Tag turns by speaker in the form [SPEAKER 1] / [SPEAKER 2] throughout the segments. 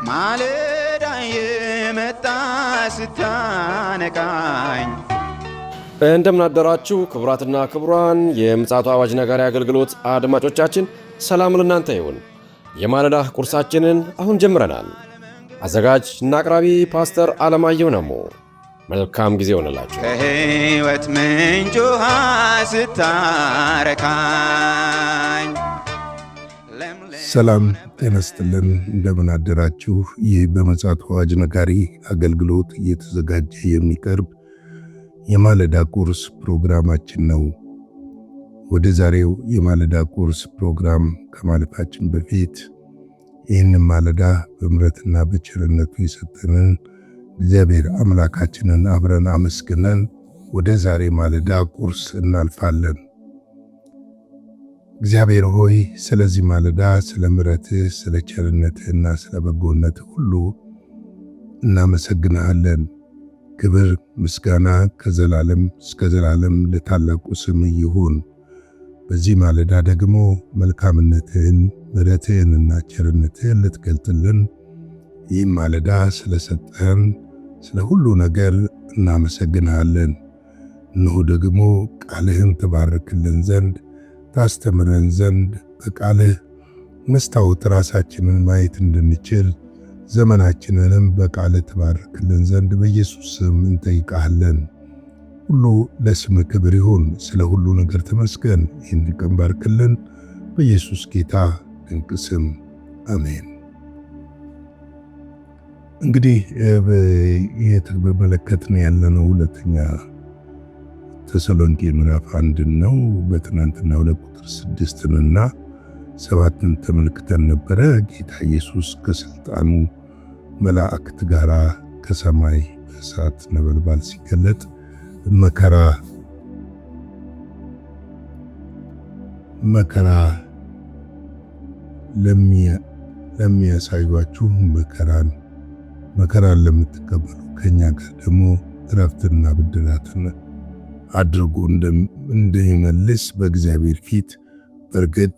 [SPEAKER 1] ማለዳ የመጣ ስታነቃኝ
[SPEAKER 2] እንደምን አደራችሁ ክቡራትና ክቡራን የምፅዓቱ አዋጅ ነጋሪ አገልግሎት አድማጮቻችን፣ ሰላም ለእናንተ ይሁን። የማለዳ ቁርሳችንን አሁን ጀምረናል። አዘጋጅ እና አቅራቢ ፓስተር አለማየሁ ነሞ። መልካም ጊዜ ሆነላችሁ።
[SPEAKER 1] ከሕይወት ምንጭ ውሃ ስታረካኝ
[SPEAKER 3] ሰላም ጤና ይስጥልን። እንደምን አደራችሁ። ይህ በምፅዓቱ አዋጅ ነጋሪ አገልግሎት እየተዘጋጀ የሚቀርብ የማለዳ ቁርስ ፕሮግራማችን ነው። ወደ ዛሬው የማለዳ ቁርስ ፕሮግራም ከማለፋችን በፊት ይህንን ማለዳ በምሕረትና በቸርነቱ የሰጠንን እግዚአብሔር አምላካችንን አብረን አመስግነን ወደ ዛሬ ማለዳ ቁርስ እናልፋለን። እግዚአብሔር ሆይ ስለዚህ ማለዳ፣ ስለ ምሕረትህ፣ ስለ ቸርነትህና ስለ በጎነትህ ሁሉ እናመሰግንሃለን። ክብር ምስጋና ከዘላለም እስከ ዘላለም ለታላቁ ስም ይሁን። በዚህ ማለዳ ደግሞ መልካምነትህን፣ ምሕረትህንና ቸርነትህን ልትገልጥልን ይህም ማለዳ ስለሰጠህን ስለ ሁሉ ነገር እናመሰግንሃለን። እነሆ ደግሞ ቃልህን ትባርክልን ዘንድ ታስተምረን ዘንድ በቃልህ መስታወት ራሳችንን ማየት እንድንችል ዘመናችንንም በቃልህ ትባርክልን ዘንድ በኢየሱስ ስም እንጠይቃለን። ሁሉ ለስምህ ክብር ይሁን። ስለ ሁሉ ነገር ተመስገን። ይህን ቀን ባርክልን በኢየሱስ ጌታ ድንቅ ስም አሜን። እንግዲህ የተመለከትን ያለነው ሁለተኛ ተሰሎንቄ ምዕራፍ 1 ነው። በትናንትናው ቁጥር 6ና 7ን ተመልክተን ነበረ። ጌታ ኢየሱስ ከስልጣኑ መላእክት ጋር ከሰማይ በእሳት ነበልባል ሲገለጥ መከራ ለሚያሳዩአችሁ መከራን ለምትቀበሉ ከኛ ጋር ደግሞ እረፍትና ብድራትን አድርጎ እንደሚመልስ በእግዚአብሔር ፊት በእርግጥ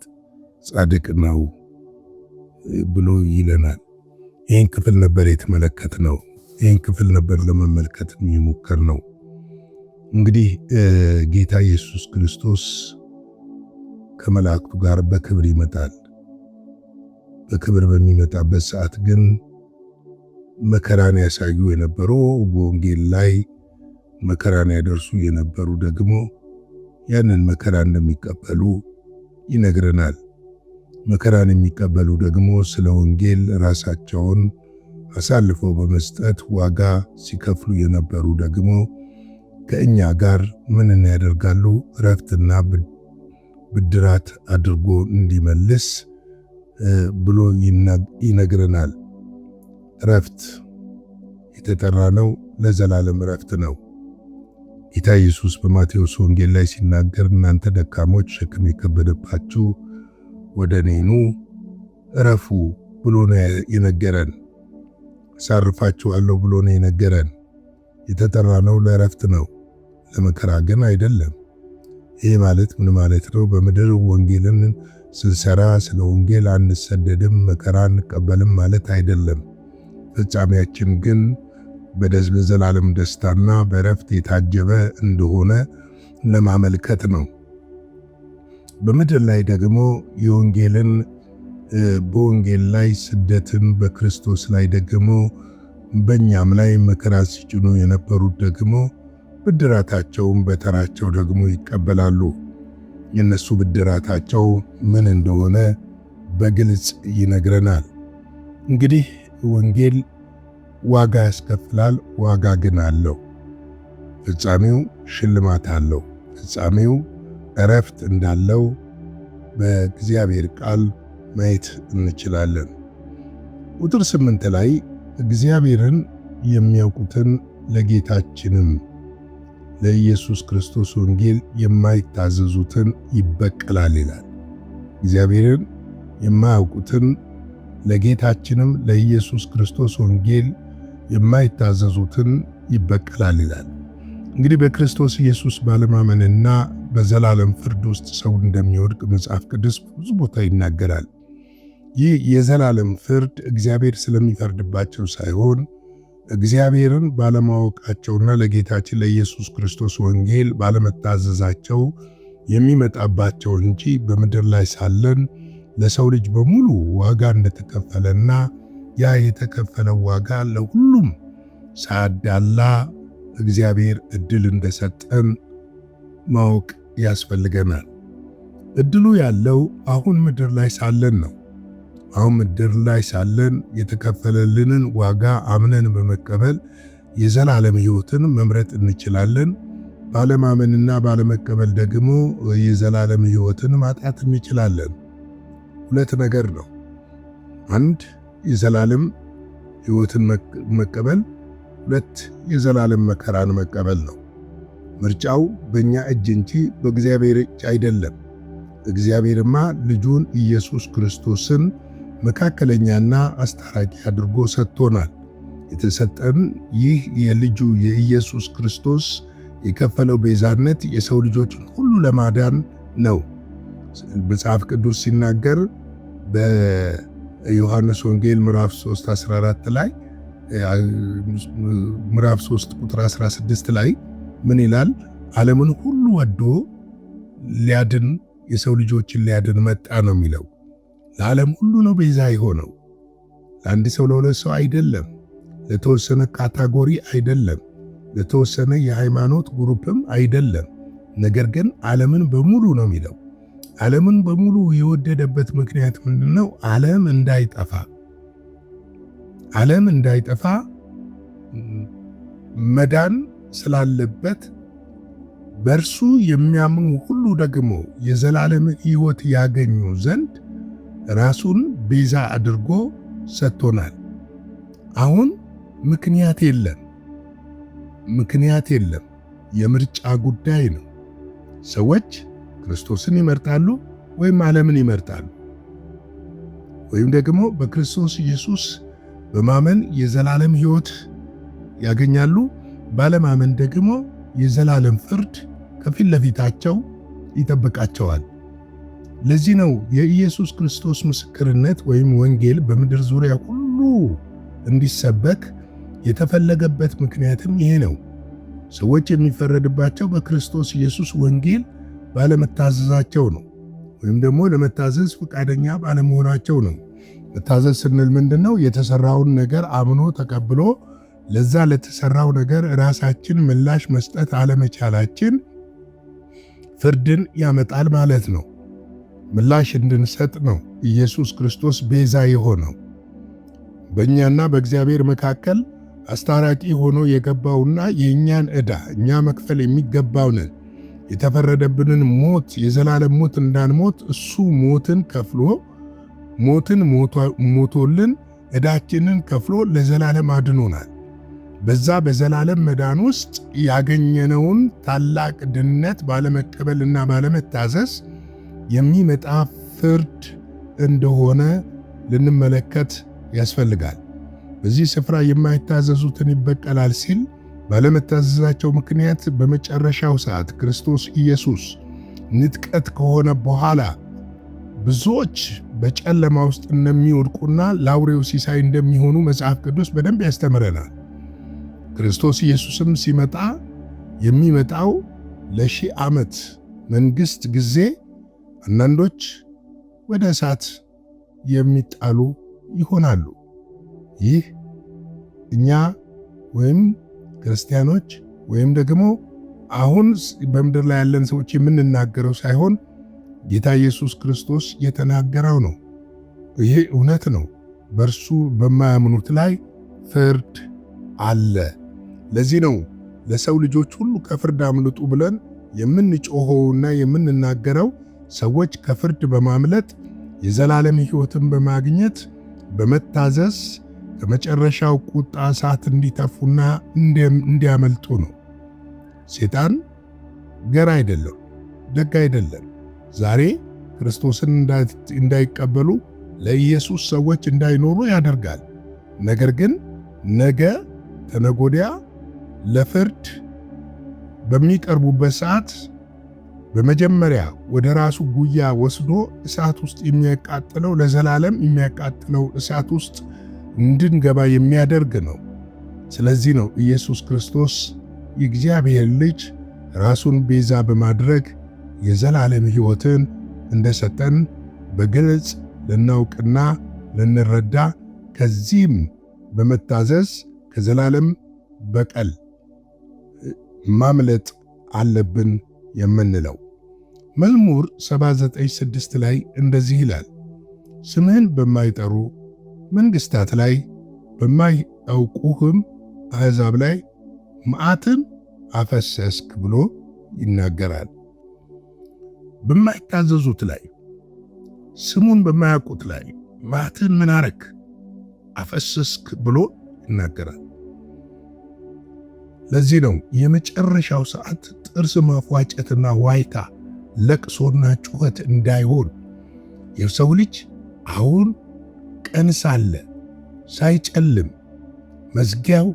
[SPEAKER 3] ጻድቅ ነው ብሎ ይለናል። ይህን ክፍል ነበር የተመለከትነው። ይህን ክፍል ነበር ለመመልከት የሚሞከር ነው። እንግዲህ ጌታ ኢየሱስ ክርስቶስ ከመላእክቱ ጋር በክብር ይመጣል። በክብር በሚመጣበት ሰዓት ግን መከራን ያሳዩ የነበሩ በወንጌል ላይ መከራን ያደርሱ የነበሩ ደግሞ ያንን መከራ እንደሚቀበሉ ይነግረናል። መከራን የሚቀበሉ ደግሞ ስለ ወንጌል ራሳቸውን አሳልፈው በመስጠት ዋጋ ሲከፍሉ የነበሩ ደግሞ ከእኛ ጋር ምን ያደርጋሉ? እረፍትና ብድራት አድርጎ እንዲመልስ ብሎ ይነግረናል። እረፍት የተጠራነው ለዘላለም እረፍት ነው። ጌታ ኢየሱስ በማቴዎስ ወንጌል ላይ ሲናገር እናንተ ደካሞች ሸክም የከበደባችሁ ወደ እኔ ኑ እረፉ ብሎ ነው የነገረን። አሳርፋችኋለሁ ብሎ ነው የነገረን። የተጠራነው ለእረፍት ነው፣ ለመከራ ግን አይደለም። ይህ ማለት ምን ማለት ነው? በምድር ወንጌልን ስንሰራ ስለ ወንጌል አንሰደድም፣ መከራ አንቀበልም ማለት አይደለም። ፍጻሜያችን ግን በዘላለም ደስታና በእረፍት የታጀበ እንደሆነ ለማመልከት ነው። በምድር ላይ ደግሞ በወንጌል ላይ ስደትን፣ በክርስቶስ ላይ ደግሞ በእኛም ላይ መከራ ሲጭኑ የነበሩት ደግሞ ብድራታቸውን በተራቸው ደግሞ ይቀበላሉ። የነሱ ብድራታቸው ምን እንደሆነ በግልጽ ይነግረናል። እንግዲህ ወንጌል ዋጋ ያስከፍላል፣ ዋጋ ግን አለው። ፍጻሜው ሽልማት አለው። ፍጻሜው እረፍት እንዳለው በእግዚአብሔር ቃል ማየት እንችላለን። ቁጥር 8 ላይ እግዚአብሔርን የሚያውቁትን ለጌታችንም ለኢየሱስ ክርስቶስ ወንጌል የማይታዘዙትን ይበቀላል ይላል። እግዚአብሔርን የማያውቁትን ለጌታችንም ለኢየሱስ ክርስቶስ ወንጌል የማይታዘዙትን ይበቀላል ይላል። እንግዲህ በክርስቶስ ኢየሱስ ባለማመንና በዘላለም ፍርድ ውስጥ ሰው እንደሚወድቅ መጽሐፍ ቅዱስ ብዙ ቦታ ይናገራል። ይህ የዘላለም ፍርድ እግዚአብሔር ስለሚፈርድባቸው ሳይሆን እግዚአብሔርን ባለማወቃቸውና ለጌታችን ለኢየሱስ ክርስቶስ ወንጌል ባለመታዘዛቸው የሚመጣባቸው እንጂ በምድር ላይ ሳለን ለሰው ልጅ በሙሉ ዋጋ እንደተከፈለና ያ የተከፈለው ዋጋ ለሁሉም ሳያዳላ እግዚአብሔር እድል እንደሰጠን ማወቅ ያስፈልገናል። እድሉ ያለው አሁን ምድር ላይ ሳለን ነው። አሁን ምድር ላይ ሳለን የተከፈለልንን ዋጋ አምነን በመቀበል የዘላለም ሕይወትን መምረጥ እንችላለን። ባለማመንና ባለመቀበል ደግሞ የዘላለም ሕይወትን ማጣት እንችላለን። ሁለት ነገር ነው። አንድ የዘላለም ሕይወትን መቀበል፣ ሁለት የዘላለም መከራን መቀበል ነው። ምርጫው በእኛ እጅ እንጂ በእግዚአብሔር እጅ አይደለም። እግዚአብሔርማ ልጁን ኢየሱስ ክርስቶስን መካከለኛና አስታራቂ አድርጎ ሰጥቶናል። የተሰጠን ይህ የልጁ የኢየሱስ ክርስቶስ የከፈለው ቤዛነት የሰው ልጆችን ሁሉ ለማዳን ነው። መጽሐፍ ቅዱስ ሲናገር በዮሐንስ ወንጌል ምዕራፍ 3:14 ላይ ምዕራፍ 3 ቁጥር 16 ላይ ምን ይላል? ዓለምን ሁሉ ወዶ ሊያድን የሰው ልጆችን ሊያድን መጣ ነው የሚለው። ለዓለም ሁሉ ነው ቤዛ የሆነው። ለአንድ ሰው ለሁለት ሰው አይደለም፣ ለተወሰነ ካታጎሪ አይደለም፣ ለተወሰነ የሃይማኖት ግሩፕም አይደለም። ነገር ግን ዓለምን በሙሉ ነው የሚለው። ዓለምን በሙሉ የወደደበት ምክንያት ምንድነው? ዓለም እንዳይጠፋ መዳን ስላለበት በእርሱ የሚያምኑ ሁሉ ደግሞ የዘላለም ሕይወት ያገኙ ዘንድ ራሱን ቤዛ አድርጎ ሰጥቶናል። አሁን ምክንያት የለም። የምርጫ ጉዳይ ነው። ሰዎች ክርስቶስን ይመርጣሉ ወይም ዓለምን ይመርጣሉ። ወይም ደግሞ በክርስቶስ ኢየሱስ በማመን የዘላለም ሕይወት ያገኛሉ። ባለማመን ደግሞ የዘላለም ፍርድ ከፊት ለፊታቸው ይጠብቃቸዋል። ለዚህ ነው የኢየሱስ ክርስቶስ ምስክርነት ወይም ወንጌል በምድር ዙሪያ ሁሉ እንዲሰበክ የተፈለገበት ምክንያትም ይሄ ነው። ሰዎች የሚፈረድባቸው በክርስቶስ ኢየሱስ ወንጌል ባለመታዘዛቸው ነው፣ ወይም ደግሞ ለመታዘዝ ፈቃደኛ ባለመሆናቸው ነው። መታዘዝ ስንል ምንድነው? የተሰራውን ነገር አምኖ ተቀብሎ ለዛ ለተሰራው ነገር ራሳችን ምላሽ መስጠት አለመቻላችን ፍርድን ያመጣል ማለት ነው። ምላሽ እንድንሰጥ ነው ኢየሱስ ክርስቶስ ቤዛ የሆነው። በእኛና በእግዚአብሔር መካከል አስታራቂ ሆኖ የገባውና የእኛን ዕዳ እኛ መክፈል የሚገባውን የተፈረደብንን ሞት የዘላለም ሞት እንዳንሞት እሱ ሞትን ከፍሎ ሞቶልን ዕዳችንን ከፍሎ ለዘላለም አድኖናል። በዛ በዘላለም መዳን ውስጥ ያገኘነውን ታላቅ ድነት ባለመቀበልና ባለመታዘዝ የሚመጣ ፍርድ እንደሆነ ልንመለከት ያስፈልጋል። በዚህ ስፍራ የማይታዘዙትን ይበቀላል ሲል ባለመታዘዛቸው ምክንያት በመጨረሻው ሰዓት ክርስቶስ ኢየሱስ ንጥቀት ከሆነ በኋላ ብዙዎች በጨለማ ውስጥ እንደሚወድቁና ለአውሬው ሲሳይ እንደሚሆኑ መጽሐፍ ቅዱስ በደንብ ያስተምረናል። ክርስቶስ ኢየሱስም ሲመጣ የሚመጣው ለ1000 ዓመት መንግሥት ጊዜ አንዳንዶች ወደ እሳት የሚጣሉ ይሆናሉ። ይህ እኛ ወይም ክርስቲያኖች ወይም ደግሞ አሁን በምድር ላይ ያለን ሰዎች የምንናገረው ሳይሆን ጌታ ኢየሱስ ክርስቶስ የተናገረው ነው። ይሄ እውነት ነው። በእርሱ በማያምኑት ላይ ፍርድ አለ። ለዚህ ነው ለሰው ልጆች ሁሉ ከፍርድ አምልጡ ብለን የምንጮኸውና የምንናገረው። ሰዎች ከፍርድ በማምለጥ የዘላለም ሕይወትን በማግኘት በመታዘዝ ከመጨረሻው ቁጣ እሳት እንዲተፉና እንዲያመልጡ ነው። ሰይጣን ገር አይደለም፣ ደግ አይደለም። ዛሬ ክርስቶስን እንዳይቀበሉ ለኢየሱስ ሰዎች እንዳይኖሩ ያደርጋል። ነገር ግን ነገ ተነገ ወዲያ ለፍርድ በሚቀርቡበት ሰዓት በመጀመሪያ ወደ ራሱ ጉያ ወስዶ እሳት ውስጥ የሚያቃጥለው ለዘላለም የሚያቃጥለው እሳት ውስጥ እንድንገባ የሚያደርግ ነው። ስለዚህ ነው ኢየሱስ ክርስቶስ የእግዚአብሔር ልጅ ራሱን ቤዛ በማድረግ የዘላለም ሕይወትን እንደሰጠን በግልጽ ልናውቅና ልንረዳ ከዚህም በመታዘዝ ከዘላለም በቀል ማምለጥ አለብን የምንለው። መዝሙር 79:6 ላይ እንደዚህ ይላል፣ ስምህን በማይጠሩ መንግሥታት ላይ በማያውቁህም አሕዛብ ላይ መዓትን አፈሰስክ ብሎ ይናገራል። በማይታዘዙት ላይ ስሙን በማያውቁት ላይ መዓትን ምን አረክ አፈሰስክ ብሎ ይናገራል። ለዚህ ነው የመጨረሻው ሰዓት ጥርስ ማፏጨትና ዋይታ ለቅሶና ጩኸት እንዳይሆን የሰው ልጅ አሁን ቀን ሳለ ሳይጨልም መዝጊያው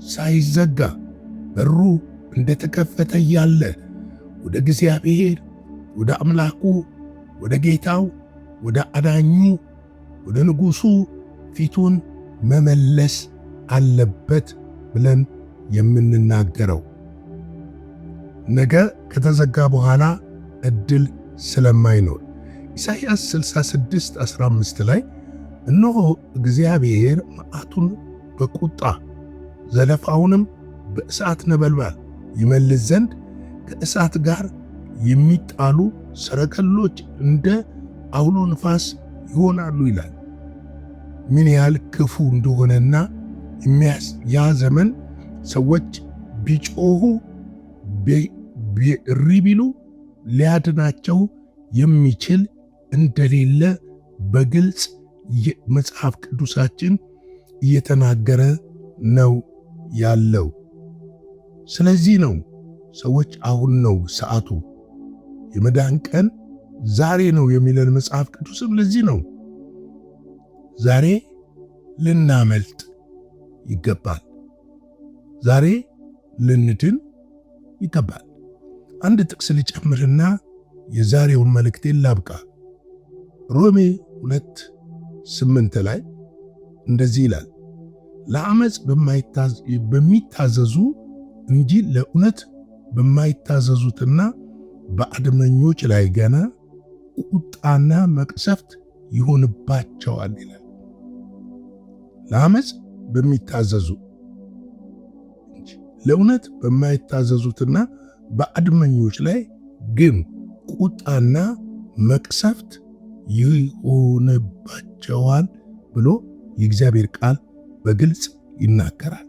[SPEAKER 3] ሳይዘጋ በሩ እንደተከፈተ ያለ ወደ እግዚአብሔር ወደ አምላኩ ወደ ጌታው ወደ አዳኙ ወደ ንጉሡ ፊቱን መመለስ አለበት ብለን የምንናገረው ነገ ከተዘጋ በኋላ እድል ስለማይኖር ኢሳይያስ 66:15 ላይ እነሆ እግዚአብሔር መዓቱን በቁጣ ዘለፋውንም በእሳት ነበልባል ይመልስ ዘንድ ከእሳት ጋር የሚጣሉ ሰረገሎች እንደ አውሎ ንፋስ ይሆናሉ ይላል። ምን ያህል ክፉ እንደሆነና ያ ዘመን ሰዎች ቢጮሁ ቢሪ ቢሉ ሊያድናቸው የሚችል እንደሌለ በግልጽ መጽሐፍ ቅዱሳችን እየተናገረ ነው ያለው። ስለዚህ ነው ሰዎች አሁን ነው ሰዓቱ የመዳን ቀን ዛሬ ነው የሚለን መጽሐፍ ቅዱስም ለዚህ ነው ዛሬ ልናመልጥ ይገባል። ዛሬ ልንድን ይገባል። አንድ ጥቅስ ልጨምርና የዛሬውን መልእክቴን ላብቃ። ሮሜ 2:8 ላይ እንደዚህ ይላል፣ ለአመፅ በሚታዘዙ እንጂ ለእውነት በማይታዘዙትና በአድመኞች ላይ ገና ቁጣና መቅሰፍት ይሆንባቸዋል ይላል። ለአመፅ በሚታዘዙ እንጂ ለእውነት በማይታዘዙትና በአድመኞች ላይ ግን ቁጣና መቅሰፍት ይሆንባቸዋል ብሎ የእግዚአብሔር ቃል በግልጽ ይናገራል።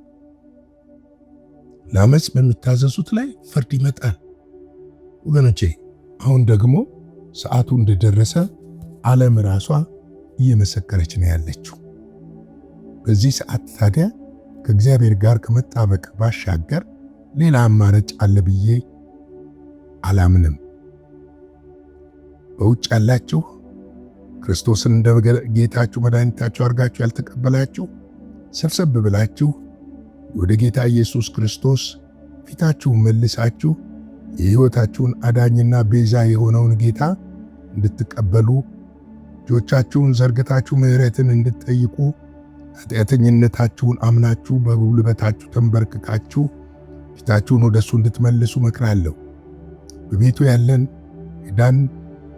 [SPEAKER 3] ለአመፅ በሚታዘዙት ላይ ፍርድ ይመጣል። ወገኖቼ አሁን ደግሞ ሰዓቱ እንደደረሰ ዓለም ራሷ እየመሰከረች ነው ያለችው። በዚህ ሰዓት ታዲያ ከእግዚአብሔር ጋር ከመጣበቅ ባሻገር ሌላ አማራጭ አለ ብዬ አላምንም። በውጭ ያላችሁ ክርስቶስን እንደ ጌታችሁ መድኃኒታችሁ አድርጋችሁ ያልተቀበላችሁ ሰብሰብ ብላችሁ ወደ ጌታ ኢየሱስ ክርስቶስ ፊታችሁን መልሳችሁ የሕይወታችሁን አዳኝና ቤዛ የሆነውን ጌታ እንድትቀበሉ እጆቻችሁን ዘርግታችሁ ምሕረትን እንድትጠይቁ ኃጢአተኝነታችሁን አምናችሁ በጉልበታችሁ ተንበርክካችሁ ፊታችሁን ወደሱ እንድትመልሱ መክራለሁ። በቤቱ ያለን ዳን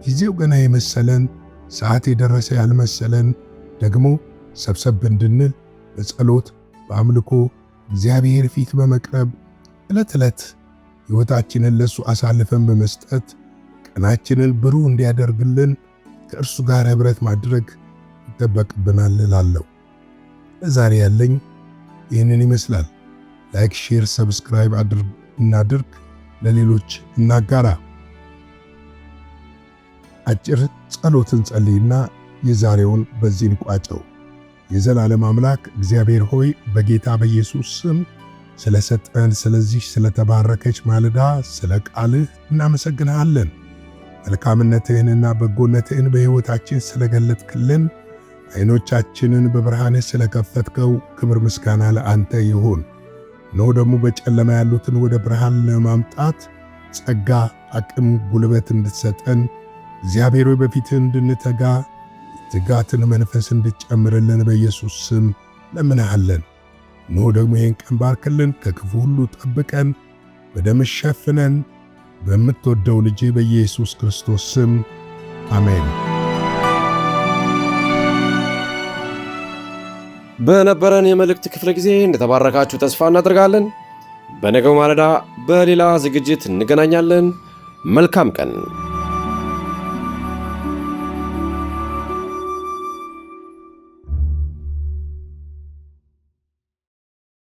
[SPEAKER 3] ጊዜው ገና የመሰለን ሰዓት የደረሰ ያልመሰለን ደግሞ ሰብሰብ እንድንል በጸሎት በአምልኮ እግዚአብሔር ፊት በመቅረብ ዕለት ዕለት ሕይወታችንን ለሱ አሳልፈን በመስጠት ቀናችንን ብሩህ እንዲያደርግልን ከእርሱ ጋር ኅብረት ማድረግ ይጠበቅብናል እላለሁ። ለዛሬ ያለኝ ይህንን ይመስላል። ላይክ፣ ሼር፣ ሰብስክራይብ እናድርግ፣ ለሌሎች እናጋራ። አጭር ጸሎትን ጸልይና የዛሬውን በዚህ እንቋጨው። የዘላለም አምላክ እግዚአብሔር ሆይ በጌታ በኢየሱስ ስም ስለሰጠን ስለዚህ ስለተባረከች ማለዳ ስለ ቃልህ እናመሰግንሃለን። መልካምነትህንና በጎነትህን በሕይወታችን ስለገለጥክልን ዓይኖቻችንን በብርሃንህ ስለከፈትከው ክብር ምስጋና ለአንተ ይሁን። እነሆ ደግሞ በጨለማ ያሉትን ወደ ብርሃን ለማምጣት ጸጋ፣ አቅም፣ ጉልበት እንድትሰጠን እግዚአብሔር ሆይ በፊትህ እንድንተጋ ትጋትን መንፈስ እንድትጨምርልን በኢየሱስ ስም ለምንሃለን። እነሆ ደግሞ ይህን ቀን ባርክልን፣ ከክፉ ሁሉ ጠብቀን፣ በደም ሸፍነን፣ በምትወደው ልጅ በኢየሱስ ክርስቶስ ስም አሜን።
[SPEAKER 2] በነበረን የመልእክት ክፍለ ጊዜ እንደተባረካችሁ ተስፋ እናደርጋለን። በነገው ማለዳ በሌላ ዝግጅት እንገናኛለን። መልካም ቀን።